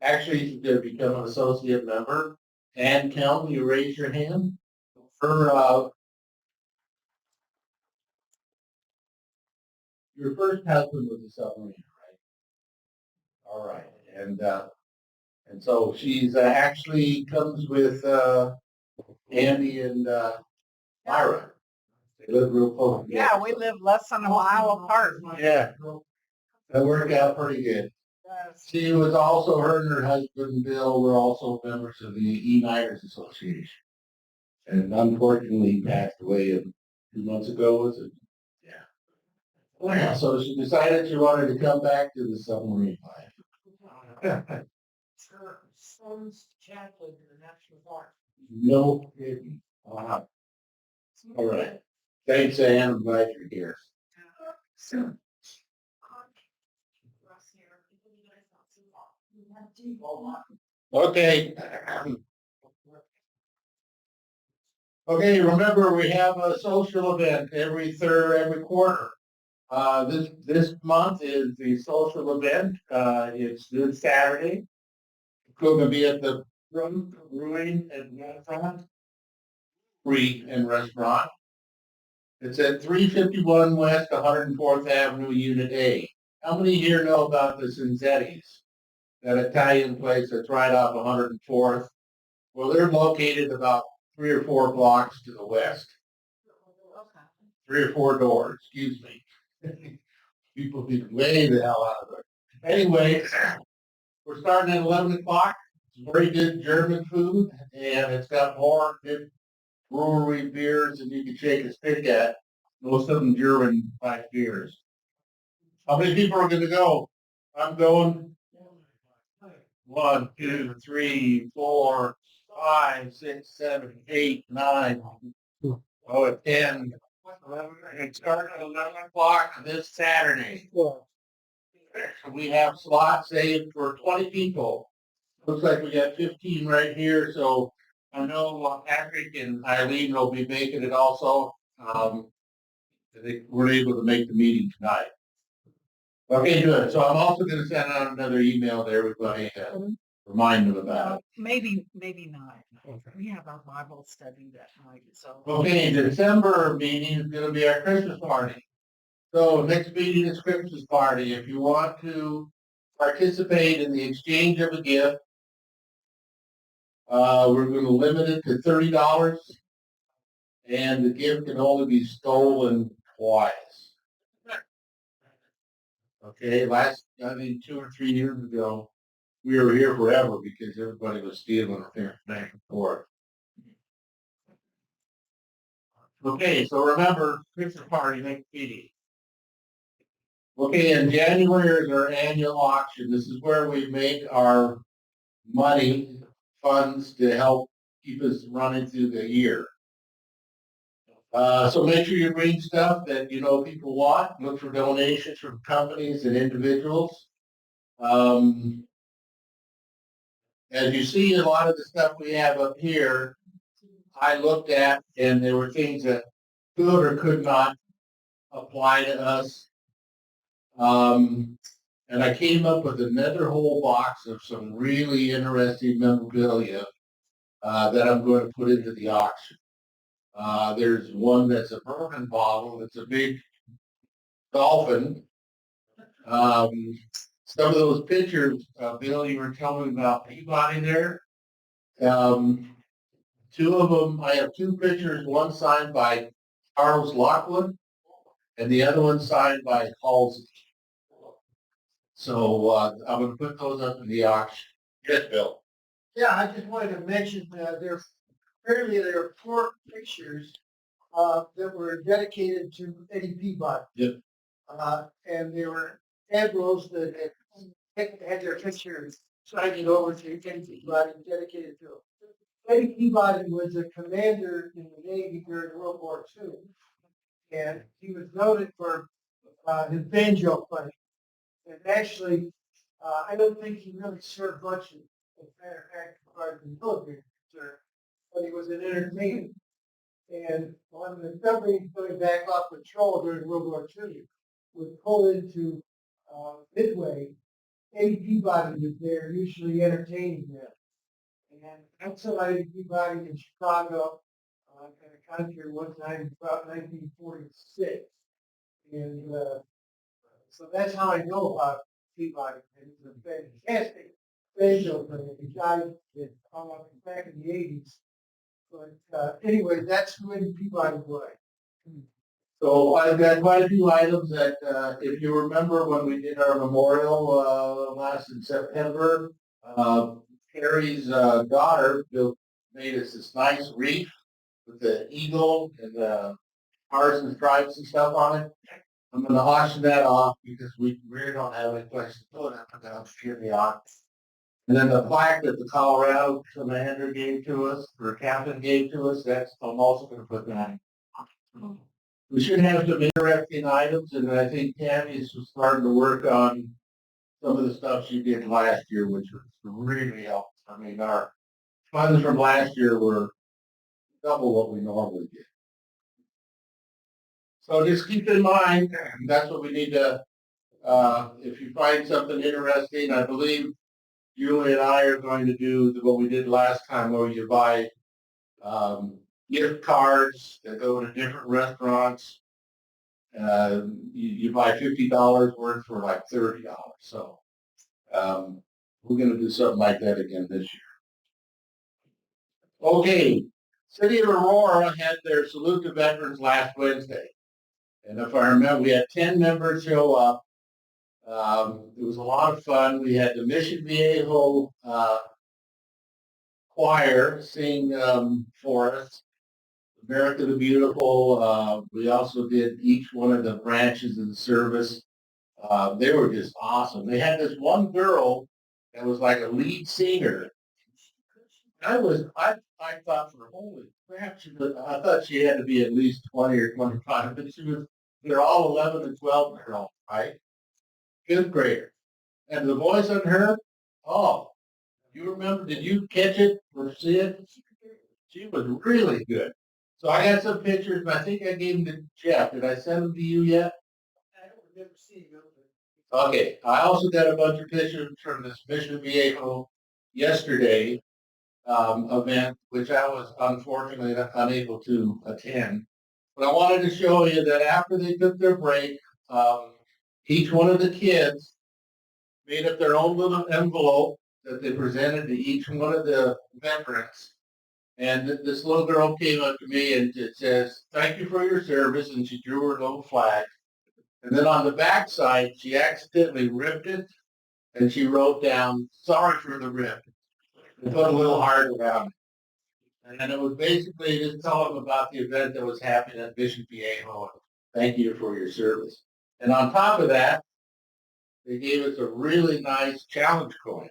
Actually, to become an associate member. And Kelly, you raise your hand. Her, your first husband was a submarine, right? All right. And so she's actually comes with Andy and Myra. They live real close. Yeah, we live less than a mile apart. Yeah, that worked out pretty good. Yes. She was also, her and her husband Bill were also members of the E-Niners Association. And unfortunately he passed away 2 months ago, was it? Yeah. Yeah, so she decided she wanted to come back to the submarine life. Her son's chaplain in the National Guard. No kidding. All right. Thanks, Ann. I'm glad you're here. Okay. Okay, remember we have a social event every quarter. This month is the social event. It's this Saturday. It's going to be at the Brewing and Restaurant. Free and Restaurant. It's at 351 West 104th Avenue, Unit A. How many here know about the Cinzetti's? That Italian place that's right off 104th. Well, they're located about 3 or 4 blocks to the west. Okay. 3 or 4 doors, excuse me. People be way the hell out of it. Anyway, we're starting at 11 o'clock. It's very good German food, and it's got more good brewery beers than you can shake a stick at. Most of them German type beers. How many people are going to go? I'm going. 1, 2, 3, 4, 5, 6, 7, 8, 9. Oh, at 10. It starts at 11 o'clock this Saturday. We have slots saved for 20 people. Looks like we got 15 right here. So I know Patrick and Eileen will be making it also. They weren't able to make the meeting tonight. Okay, good. So I'm also going to send out another email to everybody to remind them about it. Maybe not. We have our Bible study that night, so. Okay, the December meeting is going to be our Christmas party. So next meeting is Christmas party. If you want to participate in the exchange of a gift, we're going to limit it to $30, and the gift can only be stolen twice. Okay, I think 2 or 3 years ago, we were here forever because everybody was stealing things back and forth. Okay, so remember, Christmas party next meeting. Okay, in January is our annual auction. This is where we make our money funds to help keep us running through the year. So make sure you bring stuff that you know people want. Look for donations from companies and individuals. As you see, a lot of the stuff we have up here, I looked at, and there were things that could or could not apply to us. And I came up with another whole box of some really interesting memorabilia that I'm going to put into the auction. There's one that's a bourbon bottle. It's a big dolphin. Some of those pictures, Bill, you were telling me about Peabody there. 2 of them, I have 2 pictures, one signed by Charles Lockwood and the other one signed by Halsey. So I'm going to put those up in the auction. Yes, Bill. Yeah, I just wanted to mention there are 4 pictures that were dedicated to Eddie Peabody. Yep. And they were admirals that had their pictures signed over to Eddie Peabody and dedicated to him. Eddie Peabody was a commander in the Navy during World War II, and he was noted for his banjo playing. And actually, I don't think he really served much in matter of fact, part of the military, but he was an entertainer. And on the submarine going back off patrol during World War II, would pull into Midway Eddie Peabody was there, usually entertaining them. And I saw Eddie Peabody in Chicago, at a concert one time about 1946. And so that's how I know about Peabody. And he's a fantastic banjo player. The guy that back in the 80s. But anyway, that's who Eddie Peabody was. So I've got quite a few items that, if you remember when we did our memorial last in September, Carrie's daughter made us this nice wreath with the eagle and the stars and stripes and stuff on it. I'm going to auction that off because we really don't have any place to put it. I'm going to give the auction. And then the plaque that the Colorado commander gave to us, or captain gave to us, I'm also going to put that. We should have some interesting items, and I think Tammy's starting to work on some of the stuff she did last year, which was really helpful. I mean, our funds from last year were double what we normally get. So just keep in mind, that's what we need to, if you find something interesting, I believe Julie and I are going to do what we did last time, where you buy gift cards that go to different restaurants. You buy $50 worth for like $30. So we're going to do something like that again this year. Okay, City of Aurora had their salute to veterans last Wednesday. And if I remember, we had 10 members show up. It was a lot of fun. We had the Mission Viejo choir sing for us, America the Beautiful. We also did each one of the branches of the service. They were just awesome. They had this one girl that was like a lead singer. I thought for holy crap, I thought she had to be at least 20 or 25, but they're all 11 and 12-year-olds, right? Fifth grader. And the voice on her, oh, you remember, did you catch it or see it? She was really good. So I got some pictures, and I think I gave them to Jeff. Did I send them to you yet? I don't remember seeing them. Okay, I also got a bunch of pictures from this Mission Viejo yesterday event, which I was unfortunately unable to attend. But I wanted to show you that after they took their break, each one of the kids made up their own little envelope that they presented to each one of the veterans. And this little girl came up to me and it says, "Thank you for your service," and she drew her little flag. And then on the back side, she accidentally ripped it, and she wrote down, "Sorry for the rip," and put a little heart around it. And it was basically just telling them about the event that was happening at Mission Viejo. Thank you for your service. And on top of that, they gave us a really nice challenge coin.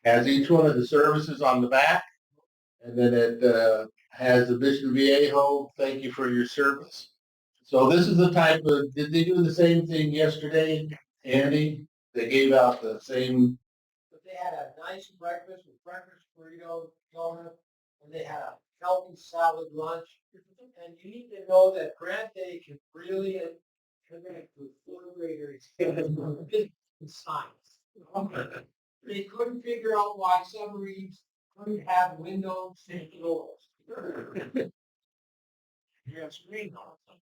Has each one of the services on the back, and then it has the Mission Viejo, "Thank you for your service." So this is the type of, did they do the same thing yesterday, Andy? They gave out the same. But they had a nice breakfast with breakfast burrito, donut, and they had a healthy salad lunch. And you need to know that Grant Day can really connect with fourth graders in science. They couldn't figure out why submarines couldn't have windows and doors. Yes, screen on it.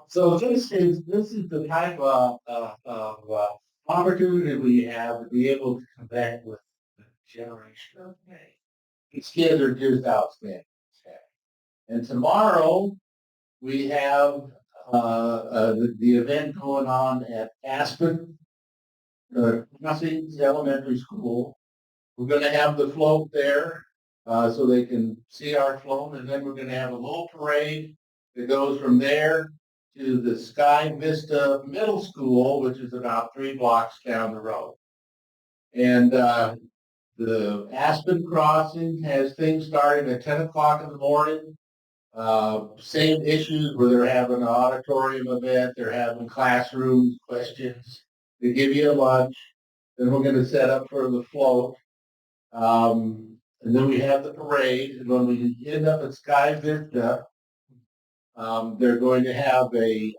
So this is the type of opportunity we have to be able to connect with the generation. Okay. These kids are just outstanding. And tomorrow we have the event going on at Aspen Cussings Elementary School. We're going to have the float there so they can see our float, and then we're going to have a little parade that goes from there to the Sky Vista Middle School, which is about 3 blocks down the road. And the Aspen Crossing has things starting at 10 o'clock in the morning. Same issues where they're having an auditorium event, they're having classrooms, questions. They give you a lunch. Then we're going to set up for the float. And then we have the parade. And when we end up at Sky Vista, they're going to have an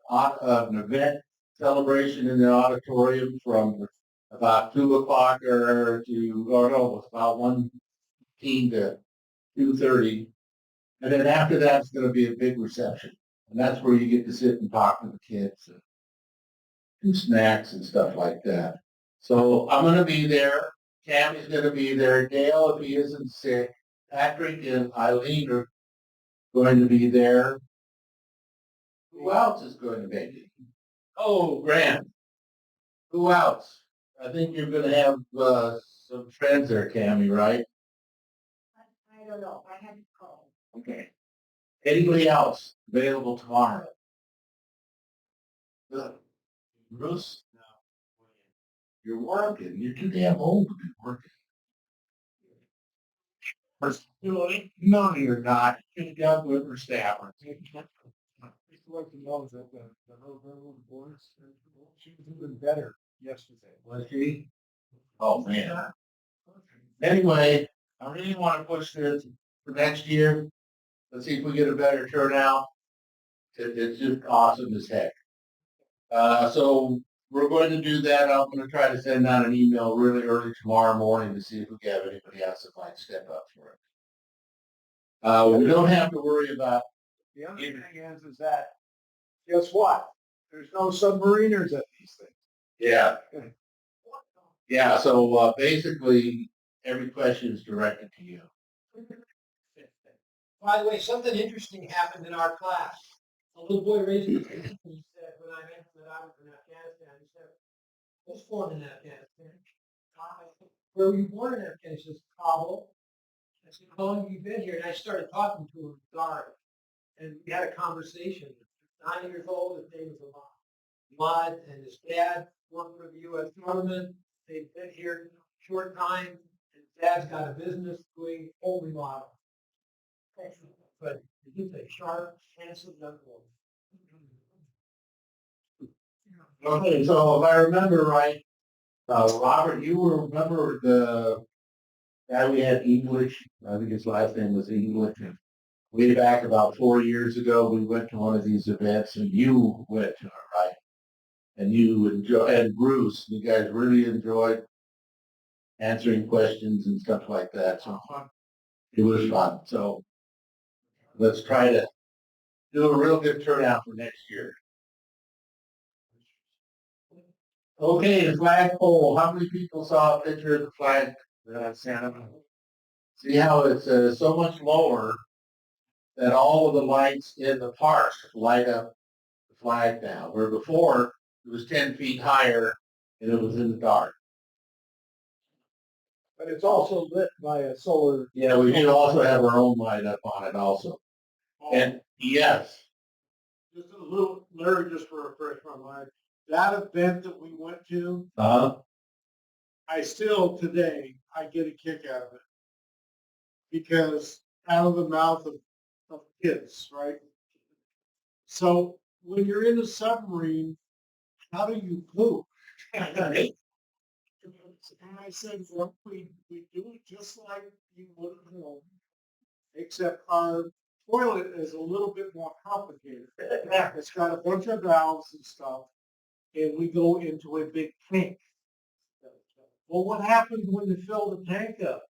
event celebration in the auditorium from about 2 o'clock or no, it's about 1:15 to 2:30. And then after that, it's going to be a big reception. And that's where you get to sit and talk to the kids and do snacks and stuff like that. So I'm going to be there. Tammy's going to be there. Dale, if he isn't sick. Patrick and Eileen are going to be there. Who else is going to make it? Oh, Grant. Who else? I think you're going to have some friends there, Tammy, right? I don't know, I had to call. Okay. Anybody else available tomorrow? Good. Bruce? No. You're working. You're too damn old to be working. No, you're not. You're young whippersnapper. Like to know that the railroad boards, she was even better yesterday. Was he? Oh, man. Anyway, I really want to push this for next year. Let's see if we get a better turnout. It's just awesome as heck. So we're going to do that. I'm going to try to send out an email really early tomorrow morning to see if we can have anybody else that might step up for it. We don't have to worry about. The other thing is that, guess what? There's no submariners at these things. Yeah. Yeah. So basically, every question is directed to you. By the way, something interesting happened in our class. A little boy raised his hand and he said, when I mentioned that I was in Afghanistan, he said, I was born in Afghanistan. Where were you born in Afghanistan? He says, Kabul. I said, how long have you been here? And I started talking to him, guard. And we had a conversation. 9 years old, his name was Ahmad, and his dad worked for the U.S. government. They've been here a short time. And his dad's got a business doing home remodel. But he's a sharp, handsome young boy. Okay, so if I remember right, Robert, you remember the guy we had English? I think his last name was English. Way back about 4 years ago, we went to one of these events, and you went to it, right? And you and Bruce, you guys really enjoyed answering questions and stuff like that. So it was fun. So let's try to do a real good turnout for next year. Okay, the flagpole. How many people saw a picture of the flag Santa? See how it's so much lower that all of the lights in the park light up the flag now, where before it was 10 feet higher and it was in the dark. But it's also lit by a solar. Yeah, we do also have our own light up on it also. And yes. Just a little, Larry, just for a refresh my mind. That event that we went to, I still today, I get a kick out of it. Because out of the mouth of kids, right? So when you're in a submarine, how do you poop? And I said, well, we do it just like you would at home, except our toilet is a little bit more complicated. It's got a bunch of valves and stuff, and we go into a big tank. Well, what happens when you fill the tank up?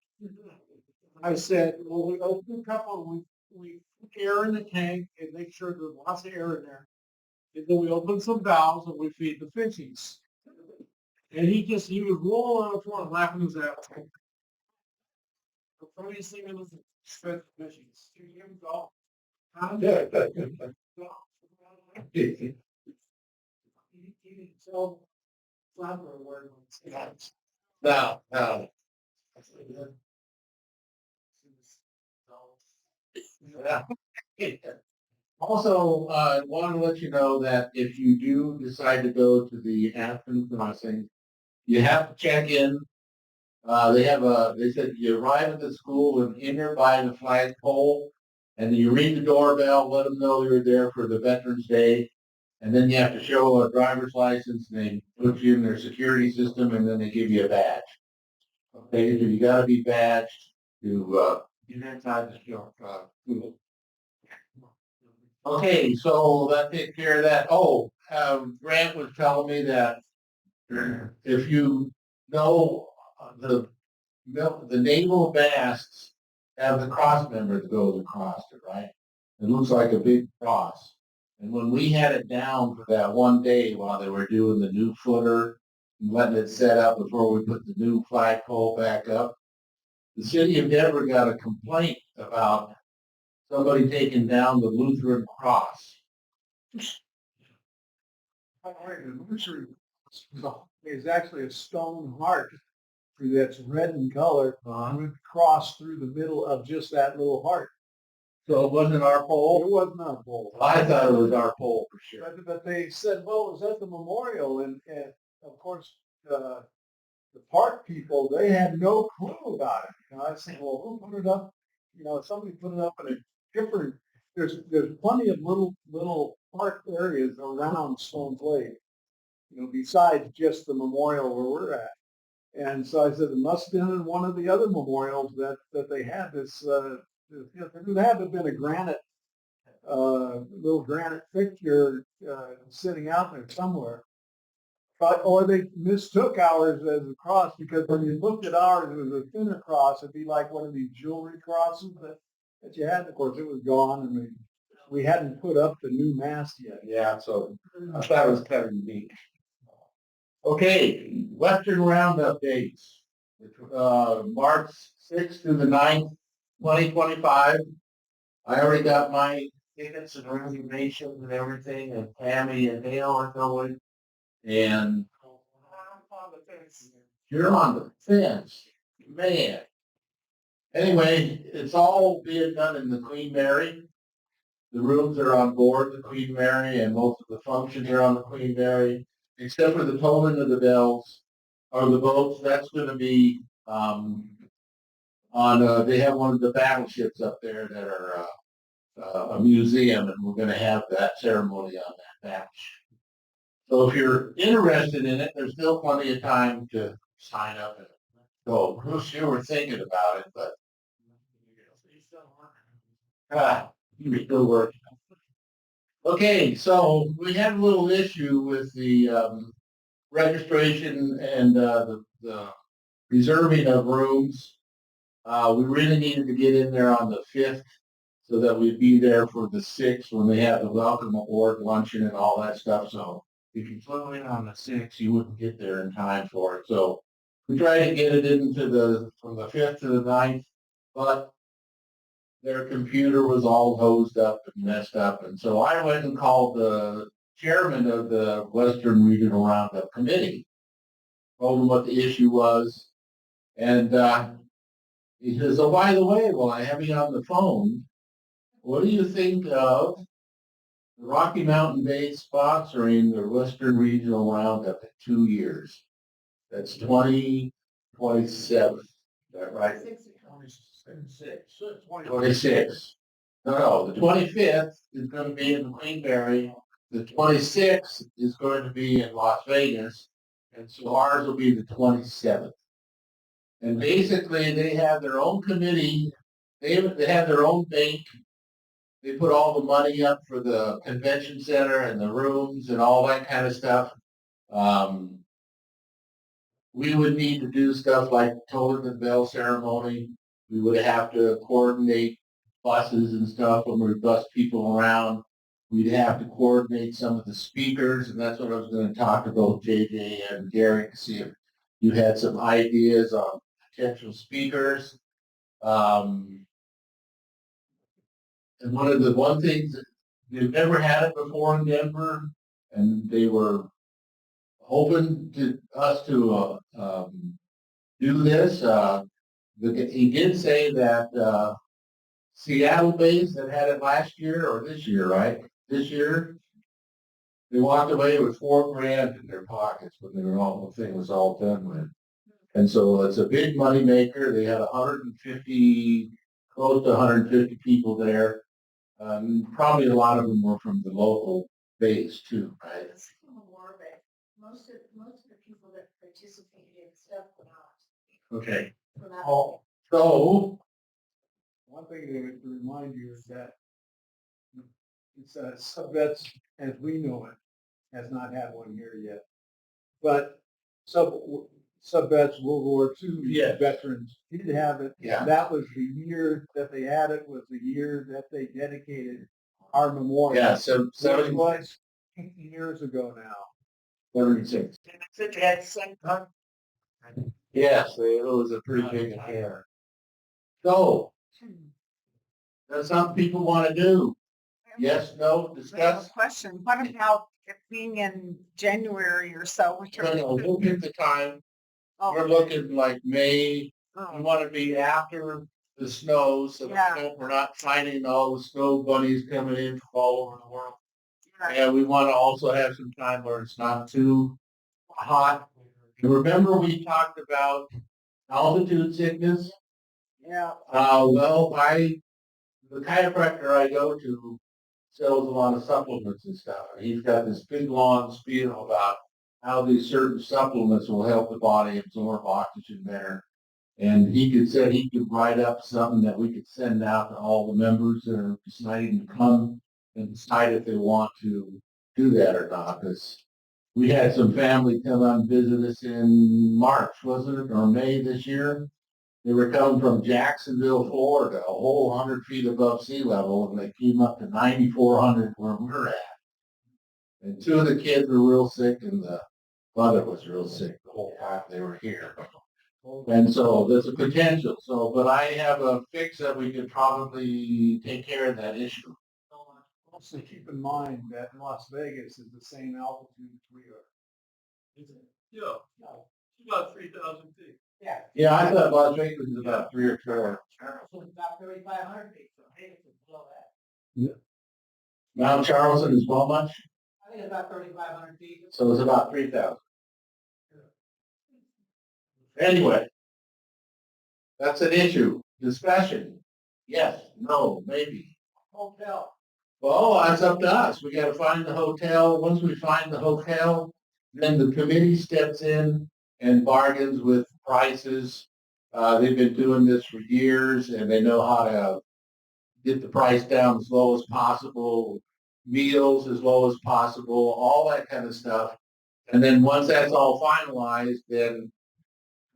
I said, well, we open a couple, we put air in the tank and make sure there's lots of air in there. And then we open some valves and we feed the fishies. And he was rolling on the floor and laughing his ass off. The funniest thing was fed the fishies. Here we go. So, flower word. No, no. Also, I want to let you know that if you do decide to go to the Aspen crossing, you have to check in. They said you arrive at the school and in there by the flagpole, and then you ring the doorbell, let them know you're there for the Veterans Day, and then you have to show a driver's license, and they put you in their security system, and then they give you a badge. Okay, so you got to be badged to get inside the school. Okay, so that takes care of that. Oh, Grant was telling me that if you No, the naval masts have the cross member that goes across it, right? It looks like a big cross. And when we had it down for that one day while they were doing the new footer and letting it set up before we put the new flagpole back up, the city of Denver got a complaint about somebody taking down the Lutheran cross. Is actually a stone heart that's red in color with a cross through the middle of just that little heart. So it wasn't our It pole? wasn't our pole. I thought it was our pole for sure. But they said, well, it was at the memorial, and of course, the park people, they had no clue about it. And I said, well, who put it up? Somebody put it up in a different, there's plenty of little park areas around Stone's Lake, besides just the memorial where we're at. And so I said, it must have been in one of the other memorials that they had this, there had to have been a granite, little granite fixture sitting out there somewhere. Or they mistook ours as a cross, because when you looked at ours, it was a thinner cross. It'd be like one of these jewelry crosses that you had. Of course, it was gone, and we hadn't put up the new mast yet. Yeah, so I thought it was kind of unique. Okay, Western Roundup dates. March 6th through the 9th, 2025. I already got my tickets and reservations and everything, and Tammy and Dale are going. And you're on the fence, man. Anyway, it's all being done in the Queen Mary. The rooms are on board the Queen Mary, and most of the functions are on the Queen Mary, except for the tolling of the bells or the boats. That's going to be on. They have one of the battleships up there that are a museum, and we're going to have that ceremony on that battleship. So if you're interested in it, there's still plenty of time to sign up and go. You were thinking about it, but you're still working. Okay, so we had a little issue with the registration and the reserving of rooms. We really needed to get in there on the 5th so that we'd be there for the 6th when they have the welcome aboard luncheon and all that stuff. So if you flew in on the 6th, you wouldn't get there in time for it. So we tried to get it into from the 5th to the 9th, but their computer was all hosed up and messed up. And so I went and called the chairman of the Western Regional Roundup Committee, told him what the issue was. And he says, oh, by the way, while I have you on the phone, what do you think of the Rocky Mountain Base sponsoring the Western Regional Roundup in 2 years? That's 2027. Is that right? 26. No, the 25th is going to be in Queen Mary. The 26th is going to be in Las Vegas. And so ours will be the 27th. And basically, they have their own committee. They have their own bank. They put all the money up for the convention center and the rooms and all that kind of stuff. We would need to do stuff like tolling the bell ceremony. We would have to coordinate buses and stuff when we bus people around. We'd have to coordinate some of the speakers, and that's what I was going to talk about JJ and Gary to see if you had some ideas on potential speakers. And one things that they've never had it before in Denver, and they were hoping to us to do this. He did say that Seattle base that had it last year or this year, right? This year, they walked away with $4,000 in their pockets when the thing was all done with. And so it's a big money maker. They had 150, close to 150 people there. Probably a lot of them were from the local base too, right? Most of the people that participated in stuff were not. Okay. Were not. Oh, so One thing to remind you is that it's Subvets, as we know it, has not had one here yet. But sub-vets, World War II Yeah. veterans did have it. Yeah. That was the year that they had it, was the year that they dedicated our memorial. Yeah, so Which 76. was 50 years ago now. 76. Did they had same time? Yes, it was a pretty big affair. So, that's something people want to do. Yes, no, I have a discuss. question. What about it being in January or so? We'll pick the time. Oh, We're looking like May. We oh, want to be after the snow, so Yeah. that we're not finding all the snow bunnies coming in from all over the world. right. And we want to also have some time where it's not too hot. And remember, we talked about altitude sickness. Yeah. Well, the chiropractor I go to sells a lot of supplements and stuff. And he's got this big long spiel about how these certain supplements will help the body absorb oxygen better. And said he could write up something that we could send out to all the members that are deciding to come and decide if they want to do that or not. Because we had some family come out and visit us in March, wasn't it, or May this year? They were coming from Jacksonville, Florida, a whole 100 feet above sea level, and they came up to 9,400 where we're at. And two of the kids were real sick, and the mother was real sick the whole time they were here. And so there's a potential. So, but I have a fix that we could probably take care of that issue. Also keep in mind that Las Vegas is the same altitude as we are. Yeah. About 3,000 feet. Yeah. Yeah, I thought Las Vegas was about 3 or 4. Charleston's about 3,500 feet, so Vegas is below that. Mount Charleston is how much? I think it's about 3,500 feet. So it's about 3,000. Anyway, that's an issue. Discussion. Yes, no, maybe. Hotel. Well, that's up to us. We gotta find the hotel. Once we find the hotel, then the committee steps in and bargains with prices. They've been doing this for years and they know how to get the price down as low as possible, meals as low as possible, all that kind of stuff. And then once that's all finalized, then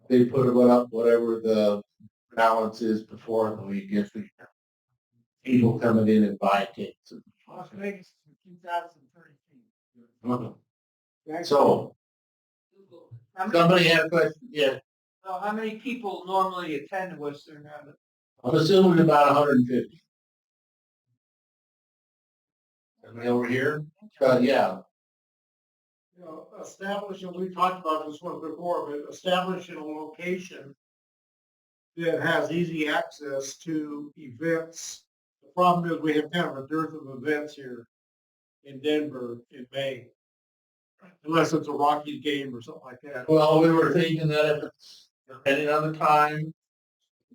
they put it up whatever the balance is before we get the people coming in and buying tickets. Las Vegas is 2,030 feet. So, somebody had a question, yeah, So how many people normally attend Western Rabbit? I'm assuming about 150. Somebody over here? Yeah, You know, establishing, we talked about this one before, but establishing a location that has easy access to events. The problem is we have kind of a dearth of events here in Denver in May. Unless it's a Rockies game or something like that. well, we were thinking that if it's, depending on the time,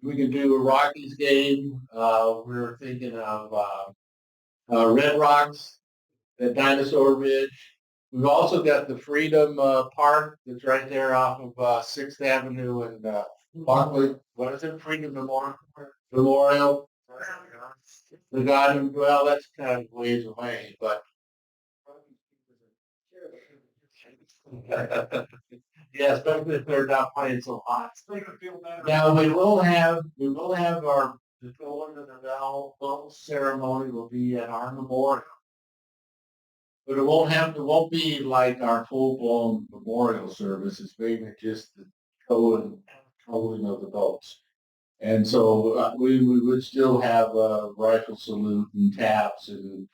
we could do a Rockies game. We were thinking of Red Rocks, the Dinosaur Ridge. We've also got the Freedom Park that's right there off of 6th Avenue and Parkway. What is it? Freedom Memorial. The garden, well, that's kind of ways away, but yeah, especially if they're not playing so hot. Now we will have our the throwing of the bell ceremony will be at our memorial. But it won't be like our full blown memorial service. It's maybe just the towing of the boats. And so we would still have a rifle salute and taps and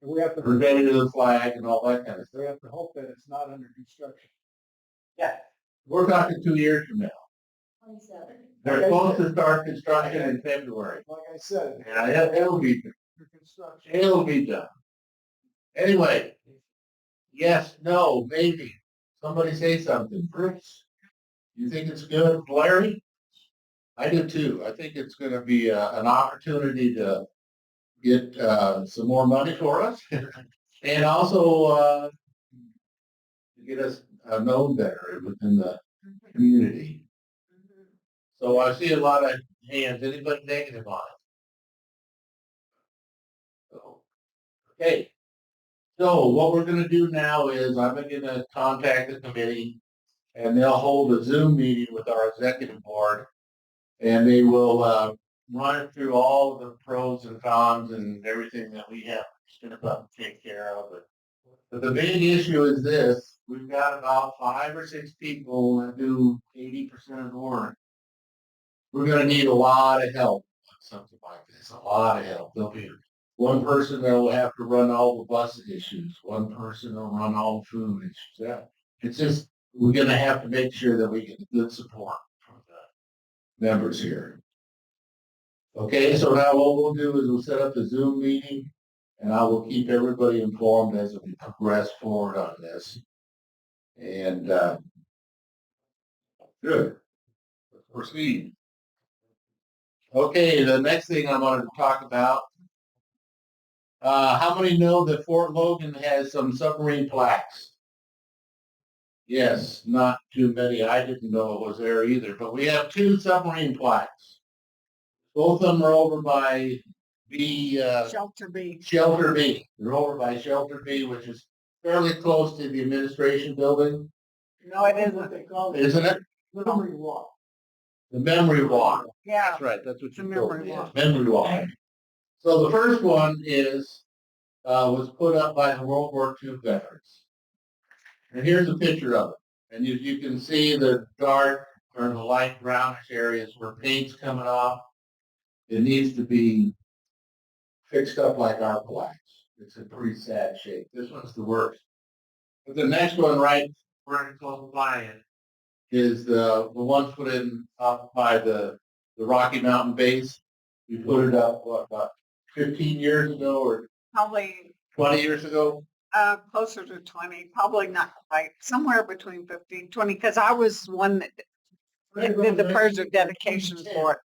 We have to, preventing of the flag and all that kind of stuff. we have to hope that it's not under construction. Yeah. We're talking 2 years from now. 27. They're supposed to start construction in February. Like I said, Yeah, it'll be under construction. It'll be done. Anyway, yes, no, maybe. Somebody say something. Bruce, you think it's good? Larry? I do too. I think it's going to be an opportunity to get some more money for us and also get us known better within the community. So I see a lot of hands. Anybody negative on it? So, okay. So what we're gonna do now is I'm gonna contact the committee and they'll hold a Zoom meeting with our executive board. And they will, run through all of the pros and cons and everything that we have to take care of. But the big issue is this, we've got about 5 or 6 people that do 80% of the work. We're gonna need a lot of help on something like this, a lot of help. There'll be one person that will have to run all the bus issues, one person will run all the food issues. Yeah. It's just, we're gonna have to make sure that we get good support from the members here. Okay, so now what we'll do is we'll set up a Zoom meeting and I will keep everybody informed as we progress forward on this. And, good. Let's proceed. Okay, the next thing I wanted to talk about, how many know that Fort Logan has some submarine plaques? Yes, not too many. I didn't know it was there either, but we have 2 submarine plaques. Both of them are over by Shelter B. Shelter B. They're over by Shelter B, which is fairly close to the administration building, No, it What isn't. they call it, isn't it? memory walk. The memory walk. Yeah, That's right. That's what The you told memory me. walk. Memory walk. So the first one was put up by the World War II veterans. And here's a picture of it. And you can see the dark or the light brownish areas where paint's coming off. It needs to be fixed up like our plaques. It's in pretty sad shape. This one's the worst. But the next one right very close by it is the one put in up by the Rocky Mountain base. We put it up, what, about 15 years ago or probably 20 years ago? closer to 20, probably not quite, somewhere between 15, 20, because I was one that did the prayers of dedication for it.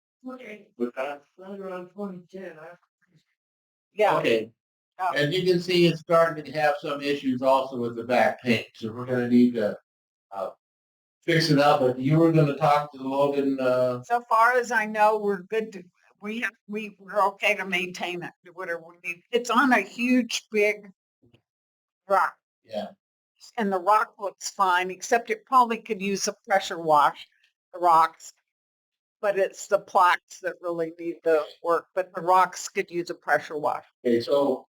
With that? Right around 2010, Yeah. Okay. Oh. And you can see it's starting to have some issues also with the back paint. So we're going to need to fix it up. But you were going to talk to Logan. So far as I know, we're good to, we're okay to maintain it, whatever we need. It's on a huge, big rock. Yeah. And the rock looks fine, except it probably could use a pressure wash, the rocks. But it's the plaques that really need the work, but the rocks could use a pressure wash. Okay. So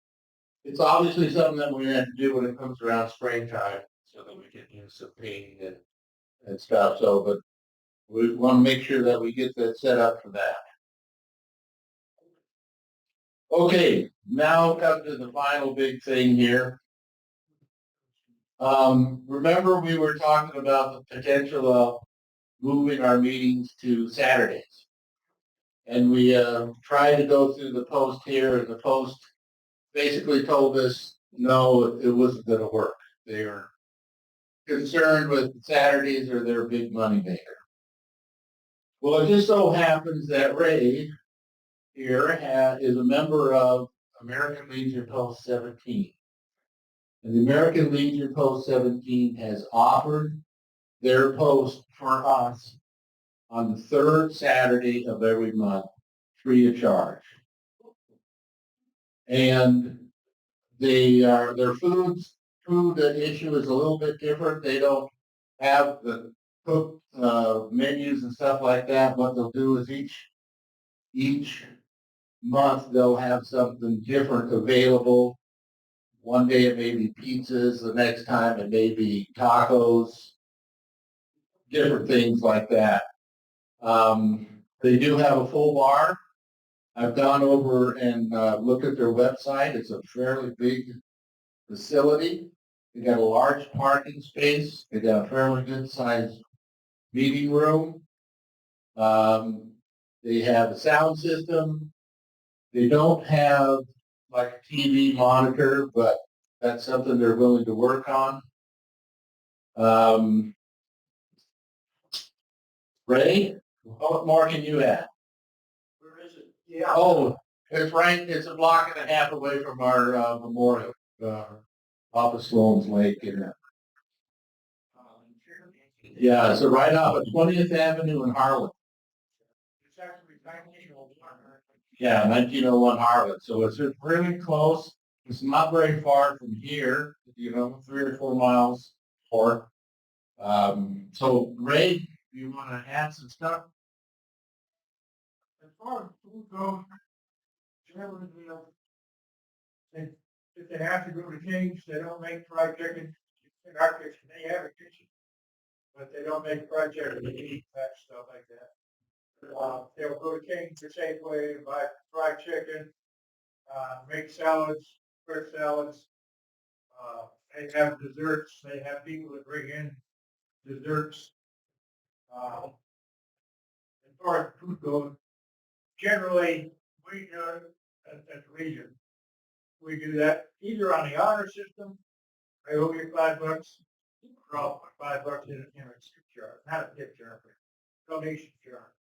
it's obviously something that we're going to have to do when it comes around springtime so that we can use some painting and stuff. So, but we want to make sure that we get that set up for that. Okay, now come to the final big thing here. Remember we were talking about the potential of moving our meetings to Saturdays. And we tried to go through the post here, and the post basically told us, no, it wasn't going to work. They were concerned with Saturdays or their big money maker. Well, it just so happens that Ray here is a member of American Legion Post 17. And the American Legion Post 17 has offered their post for us on the 3rd Saturday of every month, free of charge. And their food issue is a little bit different. They don't have the cooked menus and stuff like that. What they'll do is each month they'll have something different available. One day it may be pizzas, the next time it may be tacos, different things like that. They do have a full bar. I've gone over and looked at their website. It's a fairly big facility. They got a large parking space. They got a fairly good sized meeting room. They have a sound system. They don't have like a TV monitor, but that's something they're willing to work on. Ray, what more can you add? where is it? Yeah. Oh, it's a block and a half away from our memorial, off of Sloan's Lake. Yeah, so right off of 20th Avenue in Harlan. It's actually 1901. Yeah, 1901 Harlan. So it's really close. It's not very far from here, 3 or 4 miles north. So Ray, you want to add some stuff? As far as food goes, generally, if they have to go to King's, they don't make fried chicken. In our kitchen, they have a kitchen, but they don't make fried chicken, they eat that stuff like that. They'll go to King's the same way, buy fried chicken, make salads, fresh salads. They have desserts, they have people that bring in desserts. As far as food goes, generally, we do it at the Legion. We do that either on the honor system, I owe you $5, or I'll put $5 in a tip jar, not a tip jar, but donation jar.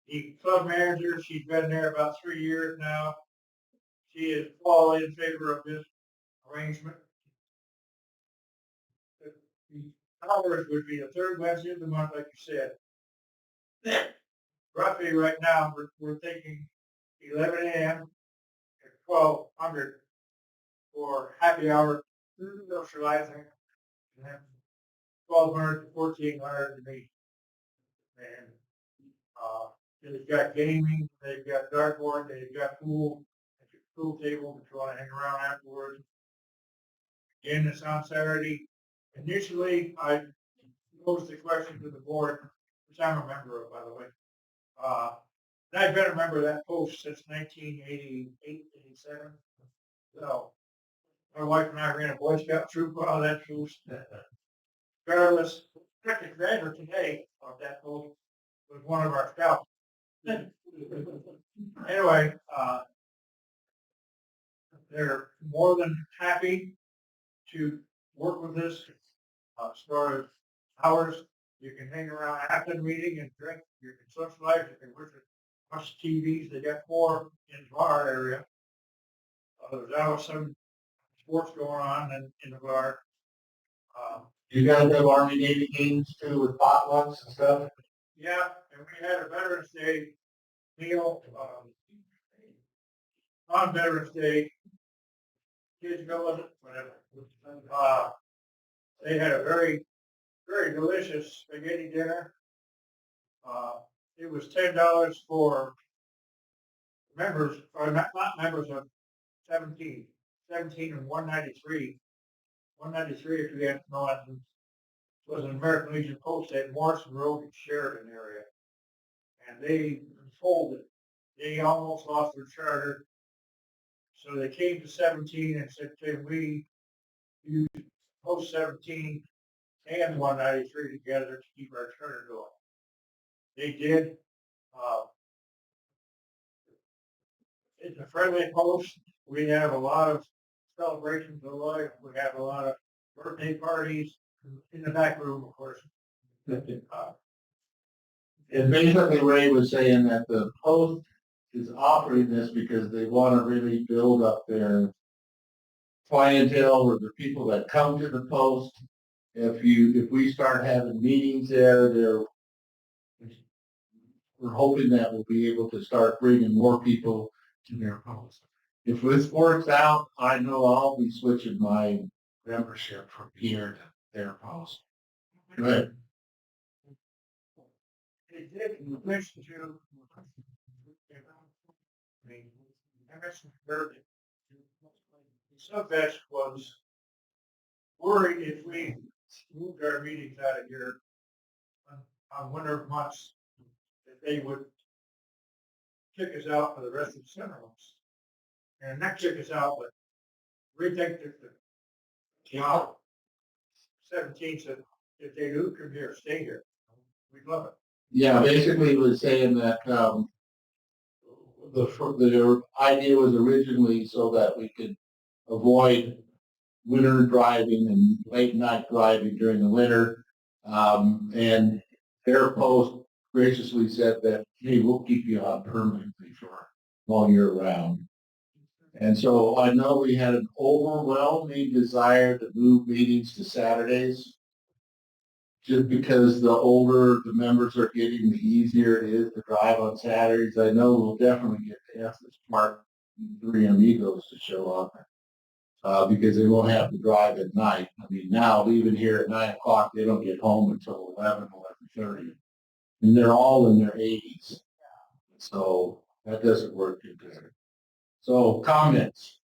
The club manager, she's been there about 3 years now. She is all in favor of this arrangement. The hours would be the third Wednesday of the month, like you said. Roughly right now, we're thinking 11 a.m. to 1200 for happy hour socializing, and then 1200 to 1400 to meet. And they've got gaming, they've got dartboard, they've got pool table if you want to hang around afterwards. Again, it's on Saturday. Initially, I posed the question to the board, which I'm a member of, by the way. And I've been a member of that post since 1988, 87. So my wife and I ran a Boy Scout troop while that post. Regardless, second commander today of that post was one of our scouts. Anyway, they're more than happy to work with us. As far as hours, you can hang around after the meeting and drink. You can socialize. You can watch TVs. They got 4 in the bar area. There's always some sports going on in the bar. You guys have Army Navy games too with potlucks and stuff? Yeah, and we had a Veterans Day meal on Veterans Day. Kids go with it, whatever. They had a very, very delicious spaghetti dinner. It was $10 for members, or not members of 17 and 193. 193, if you have no license, was an American Legion post at Morrison Road in Sheridan area. And they folded. They almost lost their charter. So they came to 17 and said, can we use post 17 and 193 together to keep our charter going? They did. It's a friendly post. We have a lot of celebrations of life. We have a lot of birthday parties in the back room, of course. And basically Ray was saying that the post is offering this because they want to really build up their clientele or the people that come to the post. If we start having meetings there, we're hoping that we'll be able to start bringing more people to their post. If this works out, I know I'll be switching my membership from here to their post. Good. They did wish to, I mentioned earlier, Subvest was worried if we moved our meetings out of here on winter months, that they would kick us out for the rest of the summer months. And not kick us out, but we think that the 17 said, if they do come here, stay here. We'd love it. Yeah, basically it was saying that the idea was originally so that we could avoid winter driving and late night driving during the winter. And their post graciously said that, hey, we'll keep you on permanently for all year round. And so I know we had an overwhelming desire to move meetings to Saturdays. Just because the older the members are getting, the easier it is to drive on Saturdays. I know we'll definitely get to Estes Park three amigos to show up. Because they won't have to drive at night. I mean, now leaving here at 9 o'clock, they don't get home until 11:30. And they're all in their 80s. So that doesn't work too good. So comments?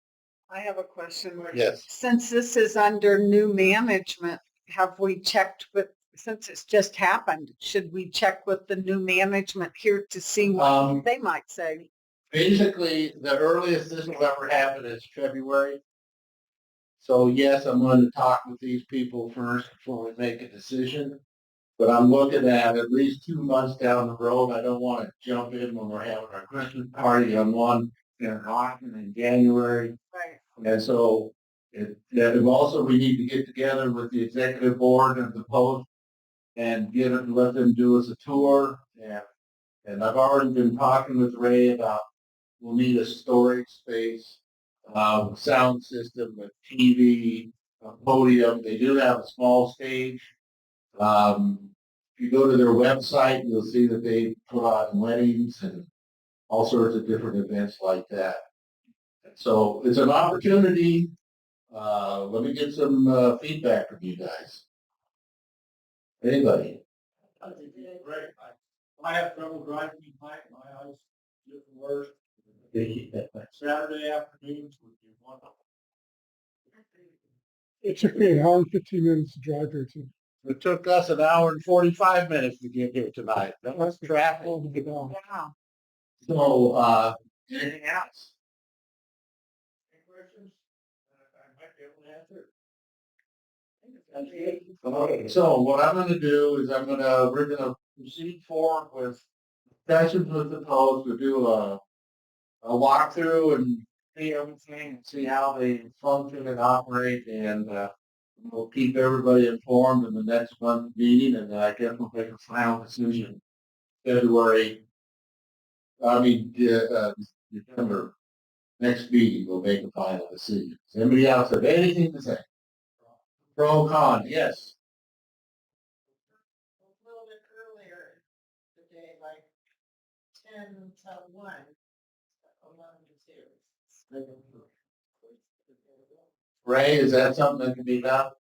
I have a question. Yes. Since this is under new management, have we checked with, since it's just happened, should we check with the new management here to see what they might say? Basically, the earliest this will ever happen is February. So yes, I'm going to talk with these people first before we make a decision. But I'm looking at least 2 months down the road. I don't want to jump in when we're having our Christmas party on one in Austin in January. Right. And so also we need to get together with the executive board of the post and let them do us a tour. And I've already been talking with Ray about we'll need a storage space, sound system, a TV, a podium. They do have a small stage. If you go to their website, you'll see that they put on weddings and all sorts of different events like that. So it's an opportunity. Let me get some feedback from you guys. Anybody? Right. I have trouble driving tonight. My eyes get worse. Saturday afternoons would be one. It took me an hour and 15 minutes to drive here too. It took us an hour and 45 minutes to get here tonight. That was traffic. Yeah. So, anything else? Any questions? I might be able to answer. Okay, so what I'm gonna do is we're gonna proceed forward with sessions with the post. We'll do a walkthrough and see everything, and see how they function and operate, and we'll keep everybody informed in the next month meeting, and I guess we'll make a final decision February. December, next meeting, we'll make a final decision. Does anybody else have anything to say? Pro, con, yes. A little bit earlier today, like 10 to 1. 11 to 2. Ray, is that something that can be done?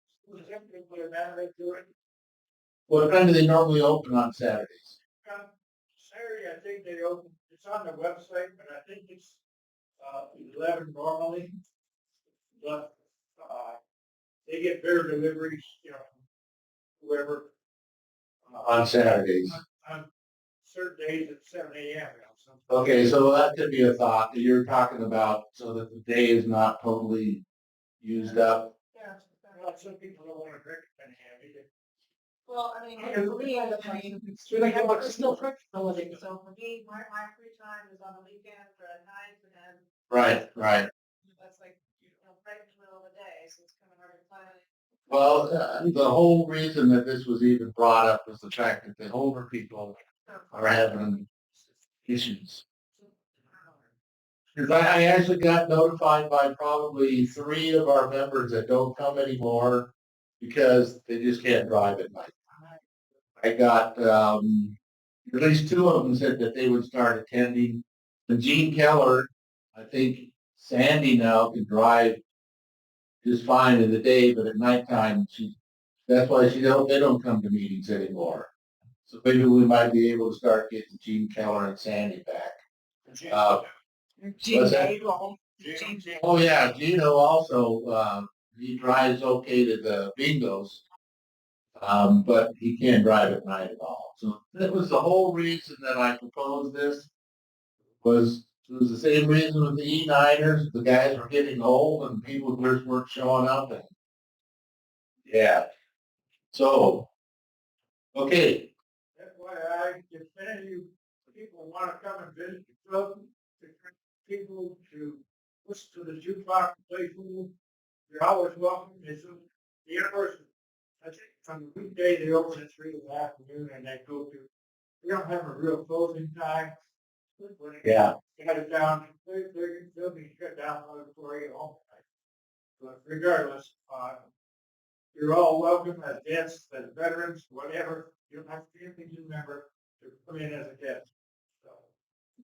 What time do they normally open on Saturdays? Saturday, I think they open, it's on the website, but I think it's 11 normally. But they get their deliveries, whoever. On Saturdays. On certain days at 7 a.m. Okay, so that could be a thought that you're talking about, so that the day is not totally used up. Yeah. Some people don't want to drink it either. Well, I mean, for me, I have personal flexibility, so for me, my free time is on the weekends or at night, and Right. that's like, right in the middle of the day, so it's kind of hard to plan it. Well, the whole reason that this was even brought up was the fact that the older people are having issues. Because I actually got notified by probably 3 of our members that don't come anymore because they just can't drive at night. I got at least 2 of them said that they would start attending. And Jean Keller, I think Sandy now can drive just fine in the day, but at nighttime that's why they don't come to meetings anymore. So maybe we might be able to start getting Jean Keller and Sandy back. Oh yeah, Gino also, he drives okay to the bingos, but he can't drive at night at all. So that was the whole reason that I proposed this. It was the same reason with the E9ers. The guys were getting old and people just weren't showing up. And yeah. So, okay. FYI, if any of you people want to come and visit the club, people to listen to the jukebox play food, you're always welcome. It's the university. I think from the weekday they open at 3 in the afternoon and they go to. We don't have a real closing time. Yeah. Shut it down. They'll be shut down for you all night. But regardless, you're all welcome as guests, as veterans, whatever. You don't have to be a new member to come in as a guest. So,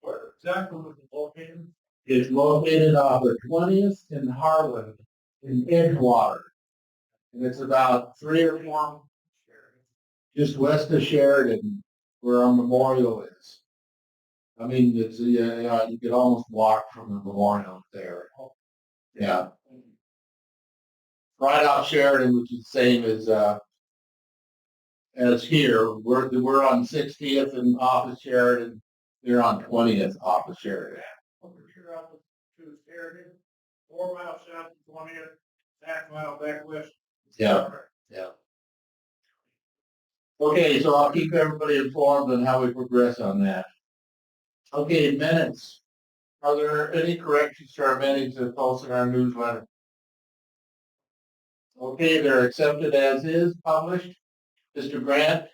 where exactly was the location? It's located off the 20th in Harlan in Edgewater. And it's about 3 or 4 just west of Sheridan, where our memorial is. I mean, it's yeah, you could almost walk from the memorial there. Yeah. Right off Sheridan, which is the same as here. We're on 60th and off of Sheridan. They're on 20th off of Sheridan. Over here up to Sheridan, 4 miles south of 20th, half mile back west. Yeah. Yeah. Okay, so I'll keep everybody informed on how we progress on that. Okay, minutes. Are there any corrections to our minutes that posted in our newsletter? Okay, they're accepted as is, published. Mr. Grant?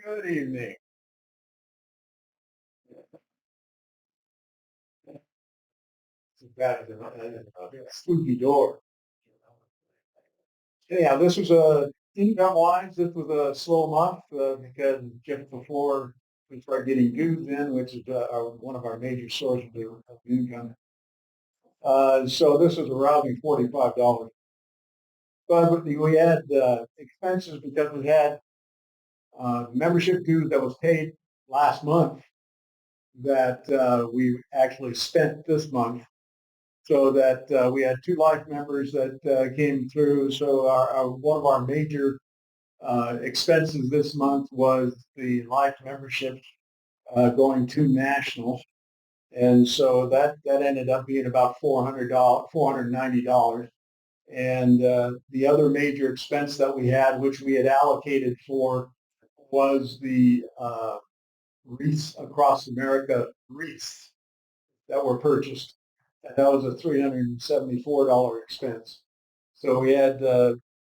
Good evening. Back to the spooky door. Yeah, this was a income wise. This was a slow month because just before we start getting dues in, which is one of our major sources of income. So this was around $45. But we had expenses because we had membership dues that was paid last month that we actually spent this month. So that we had 2 life members that came through. So one of our major expenses this month was the life membership going to national. And so that ended up being about $400, $490. And the other major expense that we had, which we had allocated for, was the wreaths across America wreaths that were purchased. And that was a $374 expense. So we had,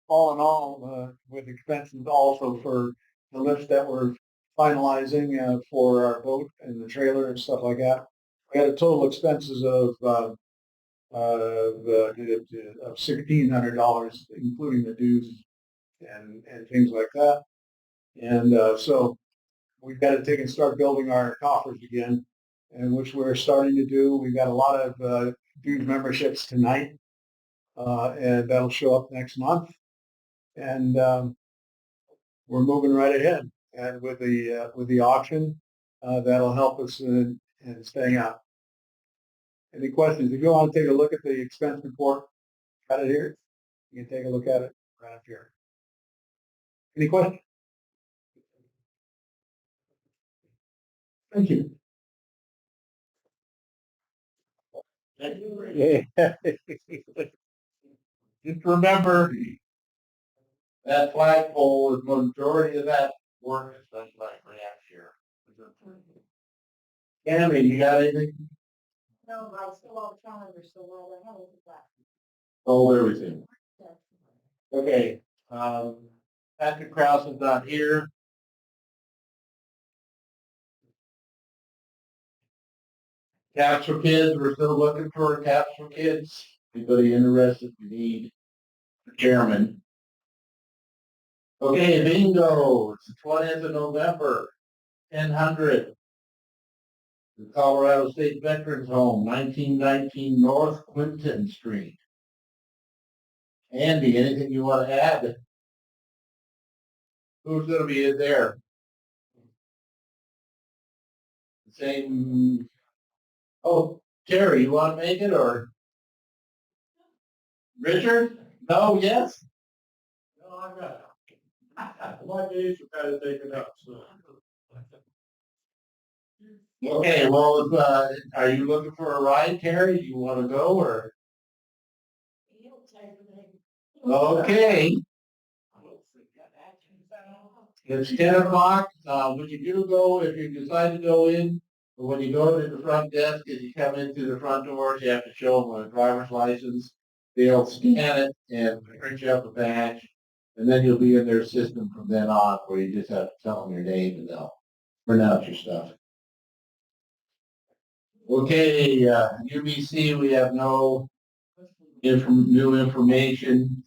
all in all, with expenses also for the lifts that we're finalizing for our boat and the trailer and stuff like that. We had a total expenses of $1,600, including the dues and things like that. And so we've got to take and start building our coffers again, and which we're starting to do. We've got a lot of dues memberships tonight, and that'll show up next month. And we're moving right ahead. And with the auction, that'll help us in staying out. Any questions? If you want to take a look at the expense report, got it here. You can take a look at it right up here. Any questions? Thank you. Yeah. Just remember that flagpole is majority of that work is done by Grant here. Tammy, you got anything? No, I still all the calendar, so we're ahead of that. Oh, everything. Okay. Patrick Krause is not here. Caps for kids, we're still looking for caps for kids. Anybody interested? We need a chairman. Okay, bingo. It's the 20th of November, 1000. The Colorado State Veterans Home, 1919 North Quinton Street. Andy, anything you want to add? Who's going to be in there? The same. Oh, Terry, you want to make it or? Richard? No, yes? No, I got it. My days are kind of taken up, so. Okay, well, are you looking for a ride, Terry? Do you want to go or? Okay. It's 10 o'clock. When you do go, if you decide to go in, but when you go to the front desk and you come in through the front doors, you have to show them a driver's license. They'll scan it and print you up a badge. And then you'll be in their system from then on, where you just have to tell them your name and they'll print out your stuff. Okay, UBC, we have no new information.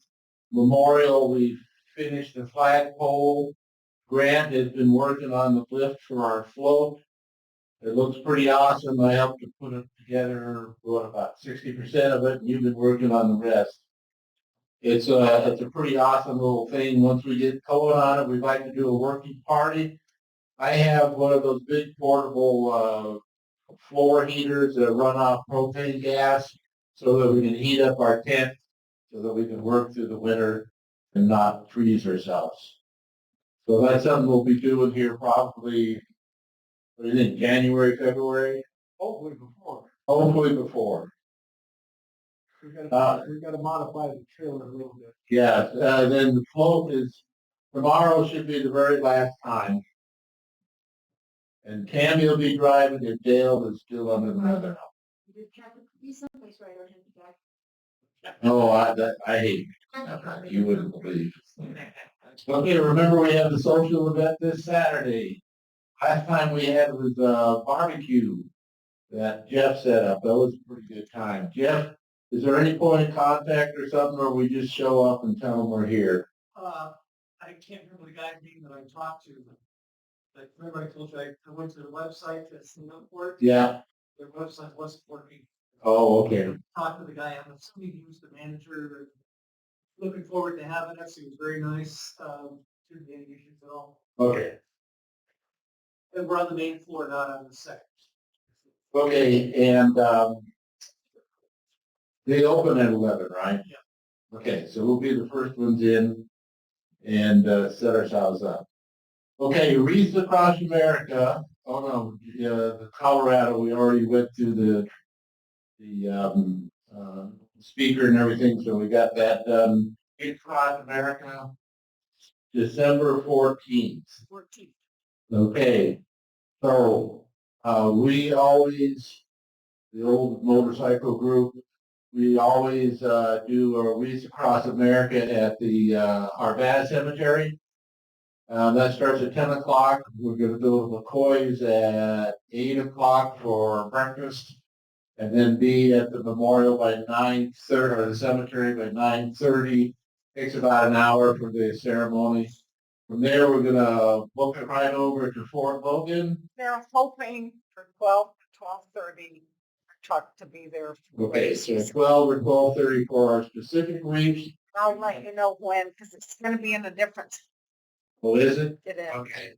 Memorial, we finished the flagpole. Grant has been working on the lift for our float. It looks pretty awesome. I helped to put it together, what, about 60% of it, and you've been working on the rest. It's a pretty awesome little thing. Once we get going on it, we'd like to do a working party. I have one of those big portable floor heaters that run off propane gas so that we can heat up our tent so that we can work through the winter and not freeze ourselves. So that's something we'll be doing here probably, what do you think, January, February? Hopefully before. Hopefully before. We Uh, gotta modify the trailer a little bit. Yeah, then the float is, tomorrow should be the very last time. And Tammy will be driving if Dale is still under the weather. He's someplace right over here, Jack. Oh, I hate it. You wouldn't believe. Okay, remember we have the social event this Saturday. Last time we had was barbecue that Jeff set up. That was a pretty good time. Jeff, is there any point of contact or something, or we just show up and tell them we're here? I can't remember the guy's name that I talked to, but remember I told you I went to the website to sign up for it? Yeah. Their website wasn't working. Oh, okay. Talked to the guy, I'm assuming he was the manager. Looking forward to having us. He was very nice. Didn't have any issues at all. Okay. And we're on the main floor, not on the second. Okay, and they open at 11, right? Yeah. Okay, so we'll be the first ones in and set ourselves up. Okay, Wreaths Across America. Oh no, the Colorado. We already went through the speaker and everything, so we got that done. Wreaths Across America, December 14th. 14th. Okay, so we always, the old motorcycle group, we always do a Wreaths Across America at the Arvada Cemetery. That starts at 10 o'clock. We're going to go to McCoy's at 8 o'clock for breakfast, and then be at the memorial by 9:30, or the cemetery by 9:30. Takes about an hour for the ceremony. From there, we're going to book it right over to Fort Logan. They're hoping for 12 to 12:30 truck to be there. For Okay, so 12 or 12:30 for our specific reefs. I'll let you know when, because it's going to be in a different. Oh, is it? It is. Okay.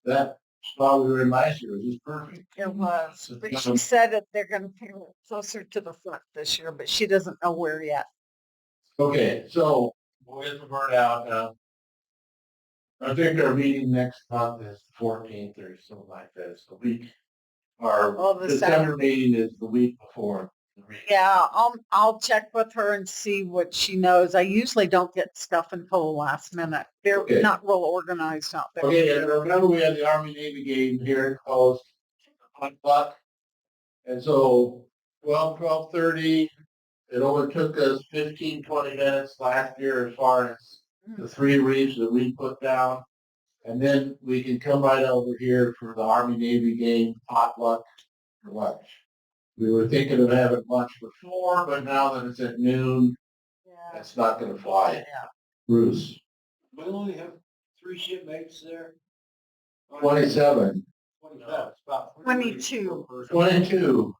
That spot we were in last year was just perfect. It was, but she said that they're going to put it closer to the front this year, but she doesn't know where yet. Okay, so we'll get the word out. I think our meeting next month is the 14th or something like that. It's the week. Our The December Saturday. meeting is the week before. Yeah, I'll check with her and see what she knows. I usually don't get stuff until the last minute. They're Okay. not real organized out there. Okay, and remember we had the Army Navy game here called Hunt Buck. And so 12:30, it only took us 15, 20 minutes last year as far as the 3 reefs that we put down. And then we can come right over here for the Army Navy game potluck for lunch. We were thinking of having lunch before, but now that it's at noon, Yeah. that's not going to fly. Yeah. Bruce, We only have 3 shipmates there. 27, 27, it's about 22. 22,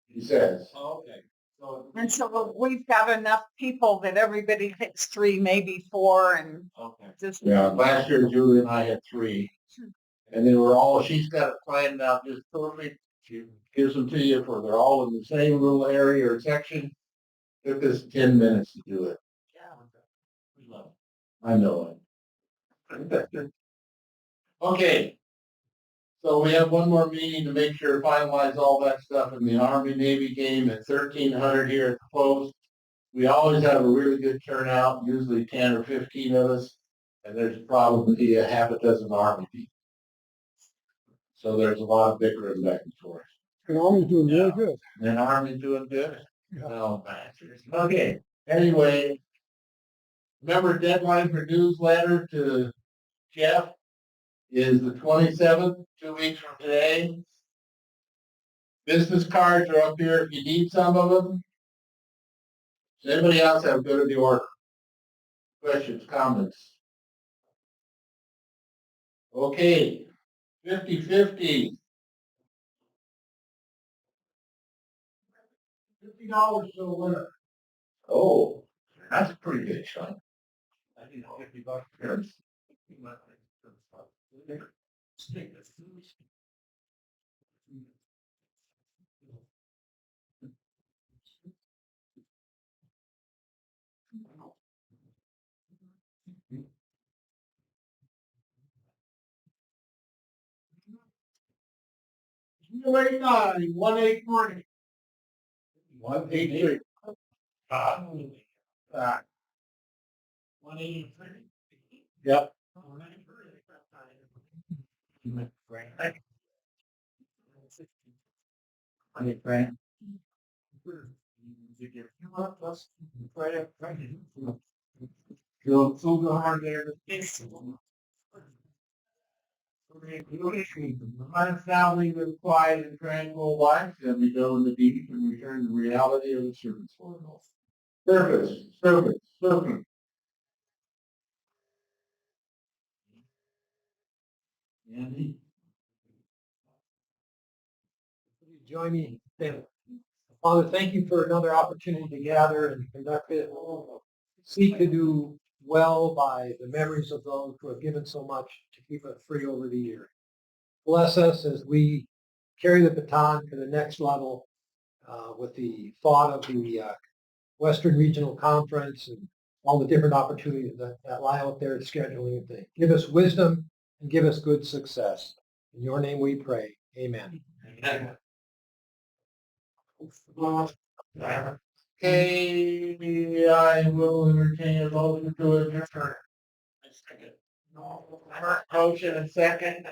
he says. Oh, okay. So, And so we've got enough people that everybody hits 3, maybe 4, and okay. just. Yeah, last year Julie and I had 3. And they were all, she's got it planned out just perfect. She gives them to you for, they're all in the same little area or section. Took us 10 minutes to do it. Yeah. We love it. I know it. Okay. So we have one more meeting to make sure, finalize all that stuff in the Army Navy game at 1300 here at the post. We always have a really good turnout, usually 10 or 15 of us, and there's probably a half a dozen Army people. So there's a lot of bickering back and forth. And Army's doing really good. And Army's doing good. Yeah. No, okay, anyway, remember deadline for newsletter to Jeff is the 27th, 2 weeks from today. Business cards are up here if you need some of them. Does anybody else have good of the order? Questions, comments? Okay, 50-50. $50 to the winner. Oh, that's a pretty good shot. I need $50 here. $289, 183. 183. Ah. 183. Yep. You'll go hard there. Let's now leave a quiet and tranquil life, and we go in the deep and return to the reality of the servant's world. Service. Andy? Join me. Father, thank you for another opportunity to gather and conduct it. Seek to do well by the memories of those who have given so much to keep us free over the year. Bless us as we carry the baton to the next level with the thought of the Western Regional Conference and all the different opportunities that lie out there scheduling things. Give us wisdom and give us good success. In your name we pray. Amen. Okay, I will entertain a motion to adjourn. Motion and second.